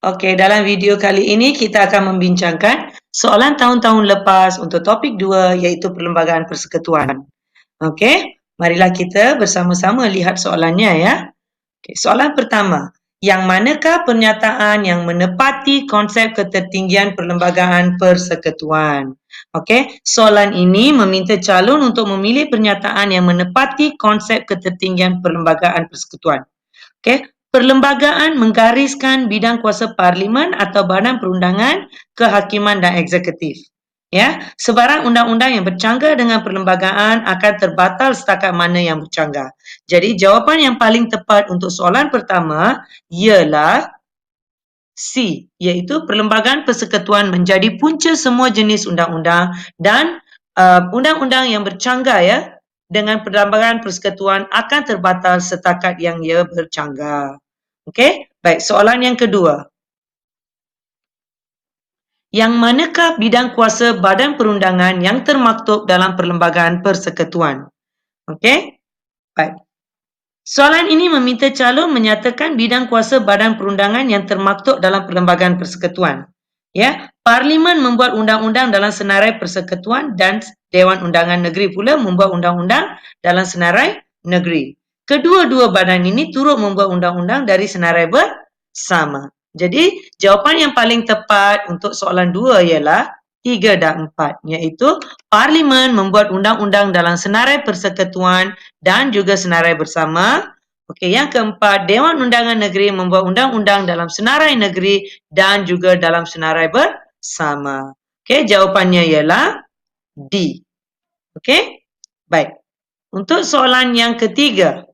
Okey, dalam video kali ini kita akan membincangkan soalan tahun-tahun lepas untuk topik 2 iaitu Perlembagaan Persekutuan. Okey, marilah kita bersama-sama lihat soalannya ya. Okey, soalan pertama, yang manakah pernyataan yang menepati konsep ketertinggian Perlembagaan Persekutuan? Okey, soalan ini meminta calon untuk memilih pernyataan yang menepati konsep ketertinggian Perlembagaan Persekutuan. Okey, perlembagaan menggariskan bidang kuasa parlimen atau badan perundangan, kehakiman dan eksekutif. Ya, sebarang undang-undang yang bercanggah dengan perlembagaan akan terbatal setakat mana yang bercanggah. Jadi jawapan yang paling tepat untuk soalan pertama ialah C, iaitu Perlembagaan Persekutuan menjadi punca semua jenis undang-undang dan undang-undang yang bercanggah ya dengan Perlembagaan Persekutuan akan terbatal setakat yang ia bercanggah. Okey, baik, soalan yang kedua. Yang manakah bidang kuasa badan perundangan yang termaktub dalam Perlembagaan Persekutuan? Okey, baik. Soalan ini meminta calon menyatakan bidang kuasa badan perundangan yang termaktub dalam Perlembagaan Persekutuan. Ya, Parlimen membuat undang-undang dalam senarai persekutuan dan Dewan Undangan Negeri pula membuat undang-undang dalam senarai negeri. Kedua-dua badan ini turut membuat undang-undang dari senarai bersama. Jadi, jawapan yang paling tepat untuk soalan 2 ialah 3 dan 4, iaitu Parlimen membuat undang-undang dalam senarai persekutuan dan juga senarai bersama. Okey, yang keempat, Dewan Undangan Negeri membuat undang-undang dalam senarai negeri dan juga dalam senarai bersama. Okey, jawapannya ialah D. Okey? Baik. Untuk soalan yang ketiga,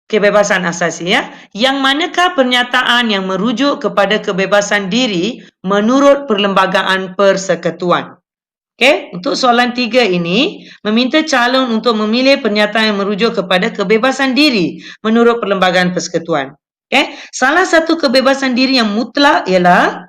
kebebasan asasi ya. Yang manakah pernyataan yang merujuk kepada kebebasan diri menurut Perlembagaan Persekutuan? Okey, untuk soalan 3 ini meminta calon untuk memilih pernyataan yang merujuk kepada kebebasan diri menurut Perlembagaan Persekutuan. Okey, salah satu kebebasan diri yang mutlak ialah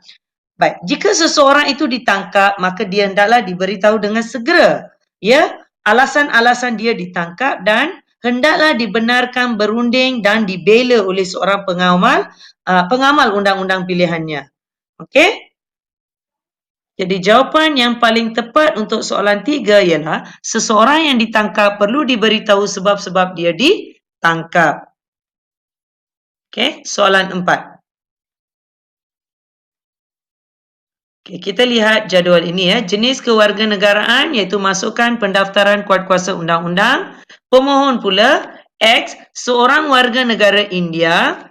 baik, jika seseorang itu ditangkap maka dia hendaklah diberitahu dengan segera ya alasan-alasan dia ditangkap dan hendaklah dibenarkan berunding dan dibela oleh seorang pengamal undang-undang pilihannya. Okey? Jadi jawapan yang paling tepat untuk soalan 3 ialah seseorang yang ditangkap perlu diberitahu sebab-sebab dia ditangkap. Okey, soalan 4. Okey, kita lihat jadual ini ya. Jenis kewarganegaraan iaitu masukkan pendaftaran kuat-kuasa undang-undang. Pemohon pula X, seorang warga negara India,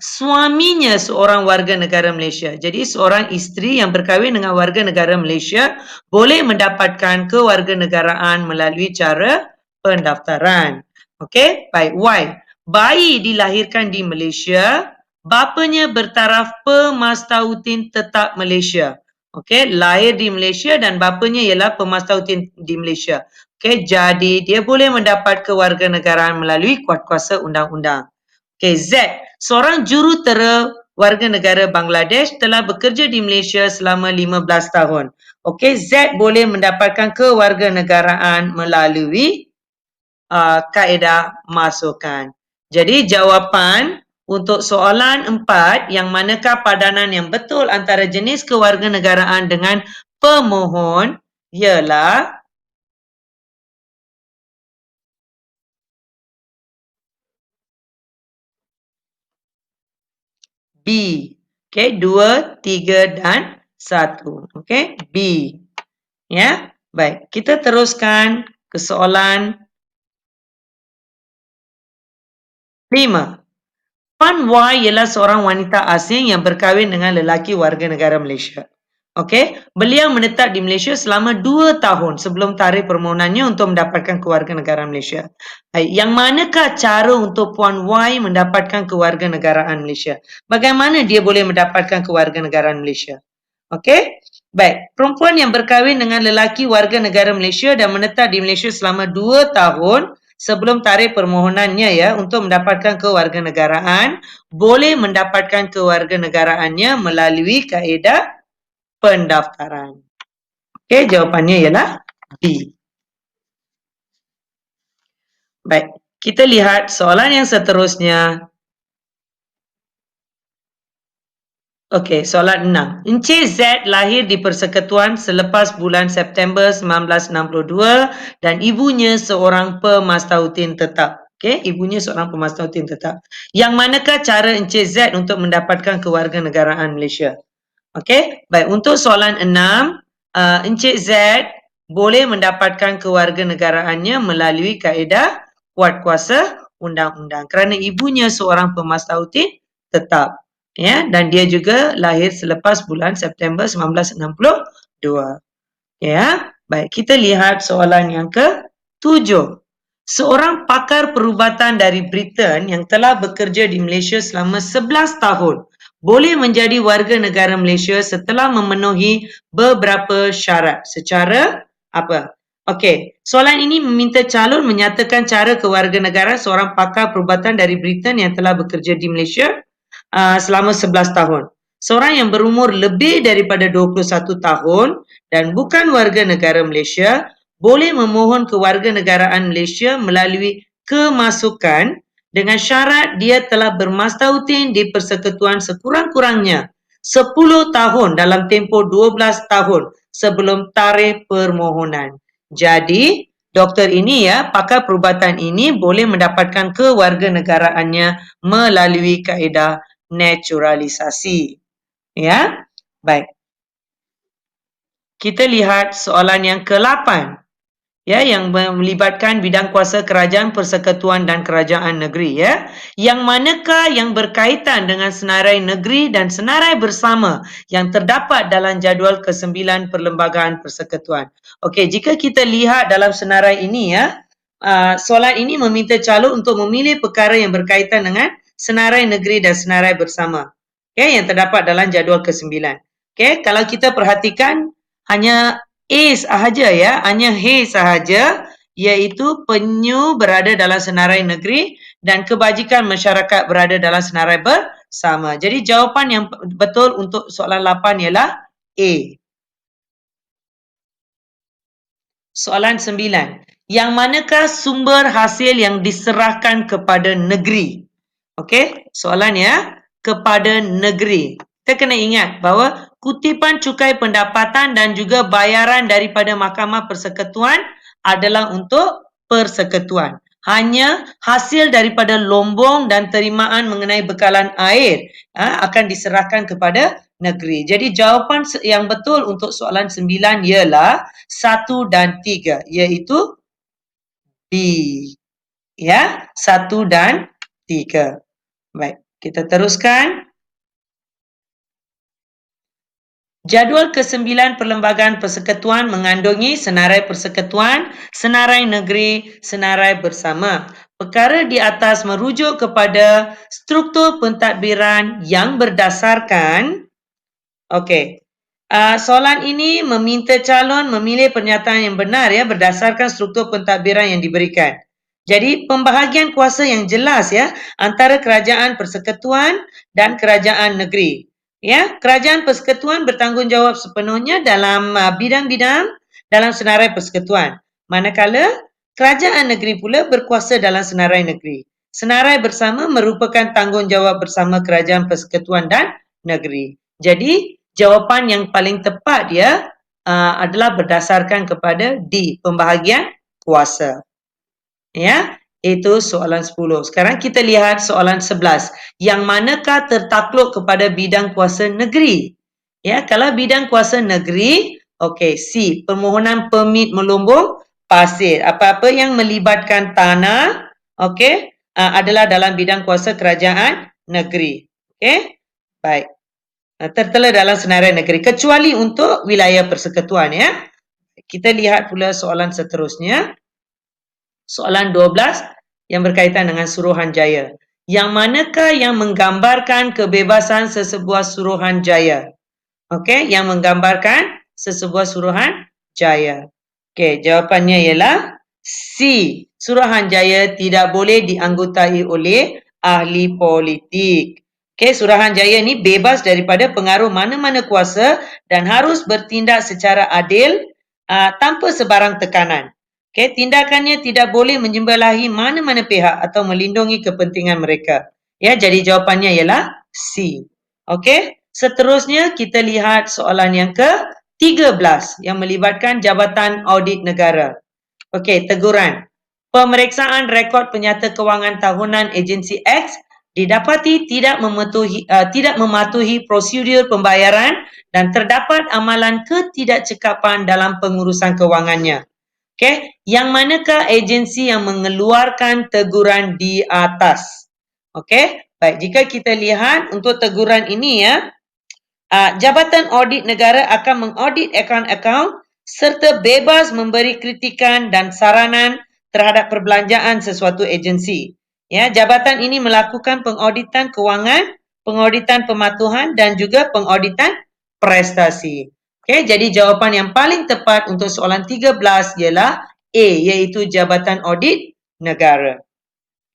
suaminya seorang warga negara Malaysia. Jadi seorang isteri yang berkahwin dengan warga negara Malaysia boleh mendapatkan kewarganegaraan melalui cara pendaftaran. Okey, baik. Y, bayi dilahirkan di Malaysia, bapanya bertaraf pemastautin tetap Malaysia. Okey, lahir di Malaysia dan bapanya ialah pemastautin di Malaysia. Okey, jadi dia boleh mendapat kewarganegaraan melalui kuasa undang-undang. Okey, Z, seorang jurutera warga negara Bangladesh telah bekerja di Malaysia selama 15 tahun. Okey, Z boleh mendapatkan kewarganegaraan melalui kaedah masukan. Jadi jawapan untuk soalan 4, yang manakah padanan yang betul antara jenis kewarganegaraan dengan pemohon ialah B. Okey, 2, 3 dan 1. Okey, B. Ya, baik. Kita teruskan ke soalan 5. Puan Y ialah seorang wanita asing yang berkahwin dengan lelaki warga negara Malaysia. Okey, beliau menetap di Malaysia selama 2 tahun sebelum tarikh permohonannya untuk mendapatkan kewarganegaraan Malaysia. Yang manakah cara untuk Puan Y mendapatkan kewarganegaraan Malaysia? Bagaimana dia boleh mendapatkan kewarganegaraan Malaysia? Okey, baik. Perempuan yang berkahwin dengan lelaki warga negara Malaysia dan menetap di Malaysia selama 2 tahun sebelum tarikh permohonannya ya untuk mendapatkan kewarganegaraan boleh mendapatkan kewarganegaraannya melalui kaedah pendaftaran. Okey, jawapannya ialah B. Baik, Kita lihat soalan yang seterusnya. Okey, soalan 6. Encik Z lahir di persekutuan selepas bulan September 1962 dan ibunya seorang pemastautin tetap. Okey, ibunya seorang pemastautin tetap. Yang manakah cara Encik Z untuk mendapatkan kewarganegaraan Malaysia? Okey, baik. Untuk soalan 6, Encik Z boleh mendapatkan kewarganegaraannya melalui kaedah kuat kuasa undang-undang kerana ibunya seorang pemastautin tetap. Ya, dan dia juga lahir selepas bulan September 1962. Ya, baik. Kita lihat soalan yang ke-7. Seorang pakar perubatan dari Britain yang telah bekerja di Malaysia selama 11 tahun boleh menjadi warga negara Malaysia setelah memenuhi beberapa syarat. Secara apa? Okey, soalan ini meminta calon menyatakan cara kewarganegaraan seorang pakar perubatan dari Britain yang telah bekerja di Malaysia selama 11 tahun. Seorang yang berumur lebih daripada 21 tahun dan bukan warga negara Malaysia boleh memohon kewarganegaraan Malaysia melalui kemasukan dengan syarat dia telah bermastautin di persekutuan sekurang-kurangnya 10 tahun dalam tempoh 12 tahun sebelum tarikh permohonan. Jadi, doktor ini pakar perubatan ini boleh mendapatkan kewarganegaraannya melalui kaedah naturalisasi. Ya, baik. Kita lihat soalan yang ke-8. Ya, yang melibatkan bidang kuasa kerajaan persekutuan dan kerajaan negeri ya. Yang manakah yang berkaitan dengan senarai negeri dan senarai bersama yang terdapat dalam jadual ke-9 Perlembagaan Persekutuan. Okey, jika kita lihat dalam senarai ini soalan ini meminta calon untuk memilih perkara yang berkaitan dengan senarai negeri dan senarai bersama. Okey, yang terdapat dalam jadual ke-9. Okey, kalau kita perhatikan hanya A sahaja hanya H sahaja, iaitu penyu berada dalam senarai negeri dan kebajikan masyarakat berada dalam senarai bersama. Jadi jawapan yang betul untuk soalan 8 ialah A. Soalan 9. Yang manakah sumber hasil yang diserahkan kepada negeri? Okey, soalan kepada negeri. Kita kena ingat bahawa kutipan cukai pendapatan dan juga bayaran daripada Mahkamah Persekutuan adalah untuk persekutuan. Hanya hasil daripada lombong dan terimaan mengenai bekalan air akan diserahkan kepada negeri. Jadi jawapan yang betul untuk soalan 9 ialah 1 dan 3, iaitu B. Ya, 1 dan 3. Baik, kita teruskan. Jadual ke-9 Perlembagaan Persekutuan mengandungi senarai persekutuan, senarai negeri, senarai bersama. Perkara di atas merujuk kepada struktur pentadbiran yang berdasarkan okey. Soalan ini meminta calon memilih pernyataan yang benar berdasarkan struktur pentadbiran yang diberikan. Jadi pembahagian kuasa yang jelas antara kerajaan persekutuan dan kerajaan negeri. Ya, kerajaan persekutuan bertanggungjawab sepenuhnya dalam bidang-bidang dalam senarai persekutuan. Manakala kerajaan negeri pula berkuasa dalam senarai negeri. Senarai bersama merupakan tanggungjawab bersama kerajaan persekutuan dan negeri. Jadi jawapan yang paling tepat adalah berdasarkan kepada D, pembahagian kuasa. Ya, itu soalan 10. Sekarang kita lihat soalan 11. Yang manakah tertakluk kepada bidang kuasa negeri? Ya, kalau bidang kuasa negeri, okey, C, permohonan permit melumbung pasir. Apa-apa yang melibatkan tanah, okey, adalah dalam bidang kuasa kerajaan negeri. Okey? Baik. Tertera dalam senarai negeri kecuali untuk wilayah persekutuan Kita lihat pula soalan seterusnya. Soalan 12 yang berkaitan dengan Suruhanjaya. Yang manakah yang menggambarkan kebebasan sesebuah Suruhanjaya? Okey, yang menggambarkan sesebuah Suruhanjaya. Okey, jawapannya ialah C. Suruhanjaya tidak boleh dianggotai oleh ahli politik. Okey, Suruhanjaya ni bebas daripada pengaruh mana-mana kuasa dan harus bertindak secara adil tanpa sebarang tekanan. Okey, tindakannya tidak boleh menyembelahi mana-mana pihak atau melindungi kepentingan mereka. Ya, jadi jawapannya ialah C. Okey, seterusnya kita lihat soalan yang ke-13 yang melibatkan Jabatan Audit Negara. Okey, teguran. Pemeriksaan rekod penyata kewangan tahunan agensi X didapati tidak mematuhi prosedur pembayaran dan terdapat amalan ketidakcekapan dalam pengurusan kewangannya. Okey, yang manakah agensi yang mengeluarkan teguran di atas? Okey, baik, jika kita lihat untuk teguran ini ya, Jabatan Audit Negara akan mengaudit akaun-akaun serta bebas memberi kritikan dan saranan terhadap perbelanjaan sesuatu agensi. Ya, jabatan ini melakukan pengauditan kewangan, pengauditan pematuhan dan juga pengauditan prestasi. Okey, jadi jawapan yang paling tepat untuk soalan 13 ialah A, iaitu Jabatan Audit Negara.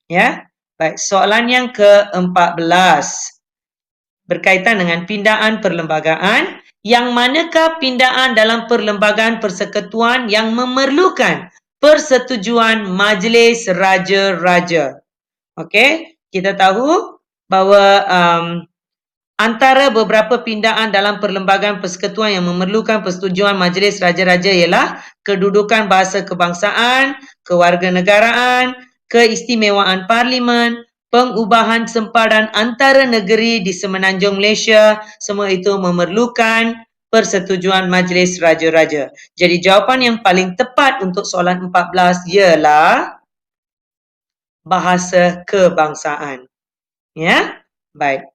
Ya. Baik, soalan yang ke-14 berkaitan dengan pindaan perlembagaan, yang manakah pindaan dalam perlembagaan persekutuan yang memerlukan persetujuan Majlis Raja-Raja. Okey, kita tahu bahawa antara beberapa pindaan dalam perlembagaan persekutuan yang memerlukan persetujuan Majlis Raja-Raja ialah kedudukan bahasa kebangsaan, kewarganegaraan, keistimewaan parlimen, pengubahan sempadan antara negeri di Semenanjung Malaysia, semua itu memerlukan persetujuan Majlis Raja-Raja. Jadi jawapan yang paling tepat untuk soalan 14 ialah bahasa kebangsaan. Ya, baik.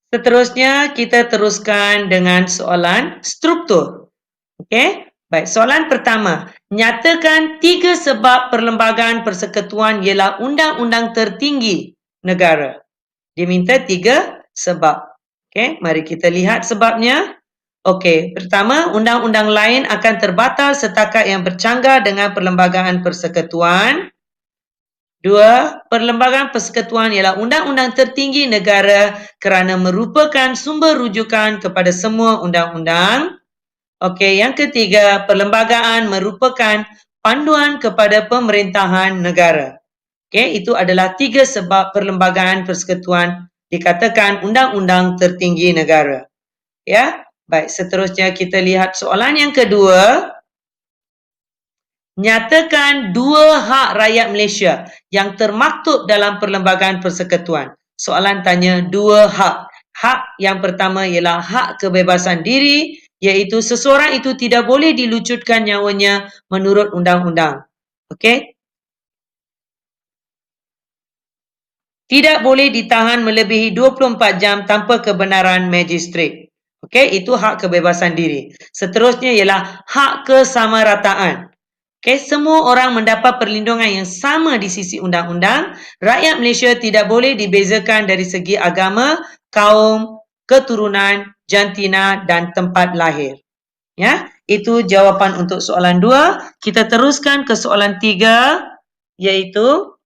Seterusnya kita teruskan dengan soalan struktur. Okey? Baik, soalan pertama. Nyatakan 3 sebab perlembagaan persekutuan ialah undang-undang tertinggi negara. Dia minta 3 sebab. Okey, mari kita lihat sebabnya. Okey, pertama, undang-undang lain akan terbatal setakat yang bercanggah dengan perlembagaan persekutuan. 2. Perlembagaan persekutuan ialah undang-undang tertinggi negara kerana merupakan sumber rujukan kepada semua undang-undang. Okey, yang ketiga, perlembagaan merupakan panduan kepada pemerintahan negara. Okey, itu adalah 3 sebab perlembagaan persekutuan dikatakan undang-undang tertinggi negara. Ya, baik, seterusnya kita lihat soalan yang kedua. Nyatakan 2 hak rakyat Malaysia yang termaktub dalam perlembagaan persekutuan. Soalan tanya 2 hak. Hak yang pertama ialah hak kebebasan diri, iaitu seseorang itu tidak boleh dilucutkan nyawanya menurut undang-undang. Okey? Tidak boleh ditahan melebihi 24 jam tanpa kebenaran magistrat. Okey, itu hak kebebasan diri. Seterusnya ialah hak kesamarataan. Okay, semua orang mendapat perlindungan yang sama di sisi undang-undang. Rakyat Malaysia tidak boleh dibezakan dari segi agama, kaum, keturunan, jantina dan tempat lahir. Ya, itu jawapan untuk soalan 2. Kita teruskan ke soalan 3, iaitu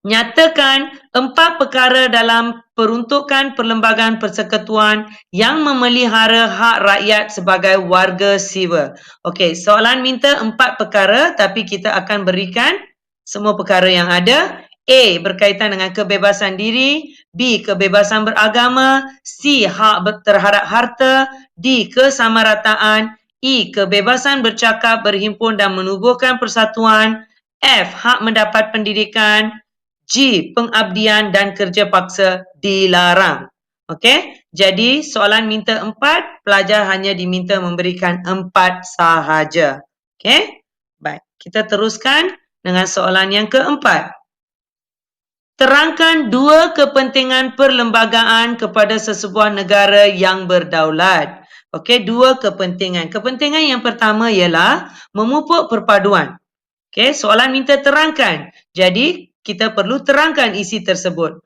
nyatakan 4 perkara dalam peruntukan perlembagaan persekutuan yang memelihara hak rakyat sebagai warga sivil. Okey, soalan minta 4 perkara tapi kita akan berikan semua perkara yang ada. A. Berkaitan dengan kebebasan diri. B. Kebebasan beragama. C. Hak terhadap harta. D. Kesamarataan. E. Kebebasan bercakap, berhimpun dan menubuhkan persatuan. F. Hak mendapat pendidikan. G. Pengabdian dan kerja paksa dilarang. Okey, jadi soalan minta 4, pelajar hanya diminta memberikan 4 sahaja. Okey, baik. Kita teruskan dengan soalan yang keempat. Terangkan 2 kepentingan perlembagaan kepada sesebuah negara yang berdaulat. Okey, 2 kepentingan. Kepentingan yang pertama ialah memupuk perpaduan. Okey, soalan minta terangkan. Jadi, kita perlu terangkan isi tersebut.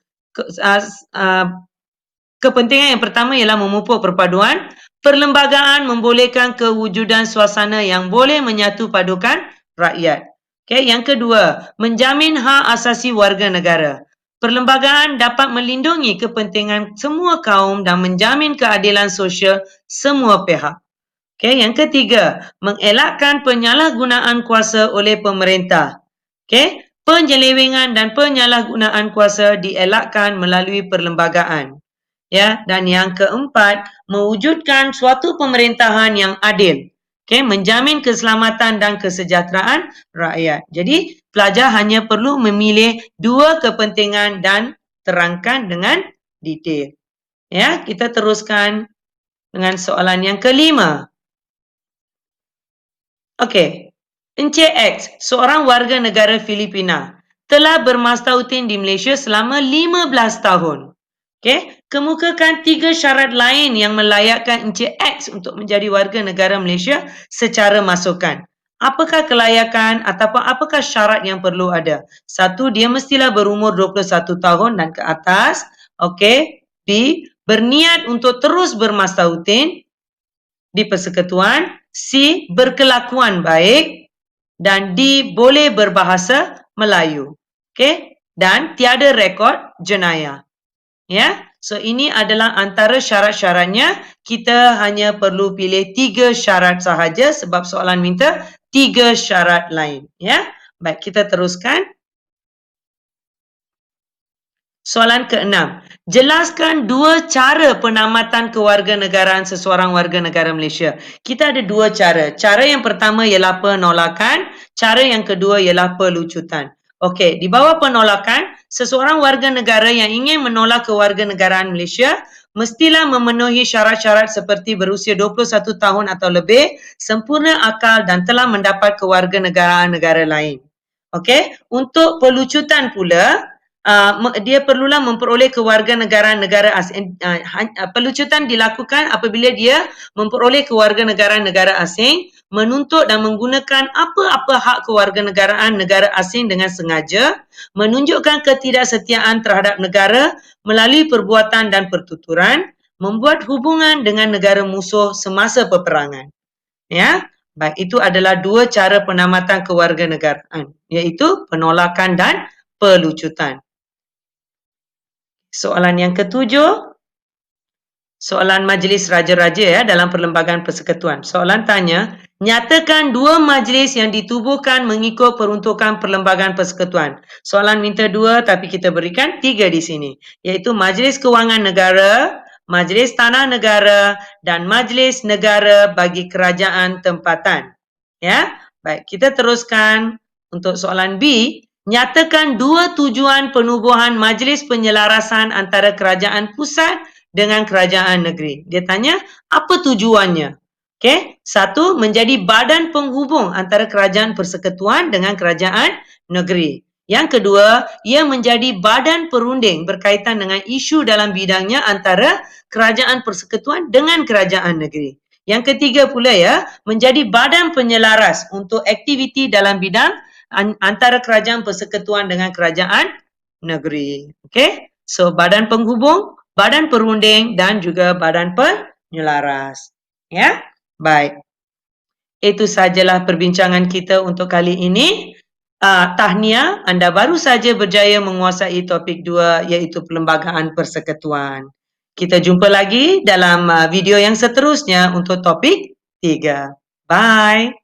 Kepentingan yang pertama ialah memupuk perpaduan. Perlembagaan membolehkan kewujudan suasana yang boleh menyatu padukan rakyat. Okey, yang kedua, menjamin hak asasi warga negara. Perlembagaan dapat melindungi kepentingan semua kaum dan menjamin keadilan sosial semua pihak. Okey, yang ketiga, mengelakkan penyalahgunaan kuasa oleh pemerintah. Okey, penyelewengan dan penyalahgunaan kuasa dielakkan melalui perlembagaan. Ya, dan yang keempat, mewujudkan suatu pemerintahan yang adil. Okey, menjamin keselamatan dan kesejahteraan rakyat. Jadi, pelajar hanya perlu memilih dua kepentingan dan terangkan dengan detail. Ya, kita teruskan dengan soalan yang kelima. Okey. Encik X, seorang warga negara Filipina, telah bermastautin di Malaysia selama 15 tahun. Okey, kemukakan 3 syarat lain yang melayakkan Encik X untuk menjadi warga negara Malaysia secara masukan. Apakah kelayakan ataupun apakah syarat yang perlu ada? Satu, dia mestilah berumur 21 tahun dan ke atas. Okey. B, berniat untuk terus bermastautin di persekutuan. C, berkelakuan baik. Dan D, boleh berbahasa Melayu. Okey? Dan tiada rekod jenayah. Ya? So, ini adalah antara syarat-syaratnya. Kita hanya perlu pilih 3 syarat sahaja sebab soalan minta 3 syarat lain. Ya? Baik, kita teruskan. Soalan ke-6. Jelaskan 2 cara penamatan kewarganegaraan seseorang warga negara Malaysia. Kita ada 2 cara. Cara yang pertama ialah penolakan. Cara yang kedua ialah pelucutan. Okey, di bawah penolakan, seseorang warga negara yang ingin menolak kewarganegaraan Malaysia mestilah memenuhi syarat-syarat seperti berusia 21 tahun atau lebih, sempurna akal dan telah mendapat kewarganegaraan negara lain. Okey, untuk pelucutan pula, dia perlulah memperoleh kewarganegaraan negara asing. Pelucutan dilakukan apabila dia memperoleh kewarganegaraan negara asing, menuntut dan menggunakan apa-apa hak kewarganegaraan negara asing dengan sengaja, menunjukkan ketidaksetiaan terhadap negara melalui perbuatan dan pertuturan, membuat hubungan dengan negara musuh semasa peperangan. Ya, baik, itu adalah 2 cara penamatan kewarganegaraan, iaitu penolakan dan pelucutan. Soalan yang ketujuh, soalan majlis raja-raja ya dalam Perlembagaan Persekutuan. Soalan tanya, nyatakan 2 majlis yang ditubuhkan mengikut peruntukan Perlembagaan Persekutuan. Soalan minta 2 tapi kita berikan 3 di sini, iaitu Majlis Kewangan Negara, Majlis Tanah Negara dan Majlis Negara bagi Kerajaan Tempatan. Ya, baik, kita teruskan untuk soalan B. Nyatakan 2 tujuan penubuhan majlis penyelarasan antara kerajaan pusat dengan kerajaan negeri. Dia tanya, apa tujuannya? Okey, 1, menjadi badan penghubung antara kerajaan persekutuan dengan kerajaan negeri. Yang kedua, ia menjadi badan perunding berkaitan dengan isu dalam bidangnya antara kerajaan persekutuan dengan kerajaan negeri. Yang ketiga pula ya, menjadi badan penyelaras untuk aktiviti dalam bidang antara kerajaan persekutuan dengan kerajaan negeri. Okey? So, badan penghubung, badan perunding dan juga badan penyelaras. Ya? Baik. Itu sajalah perbincangan kita untuk kali ini. Tahniah, anda baru saja berjaya menguasai topik 2 iaitu Perlembagaan Persekutuan. Kita jumpa lagi dalam video yang seterusnya untuk topik 3. Bye.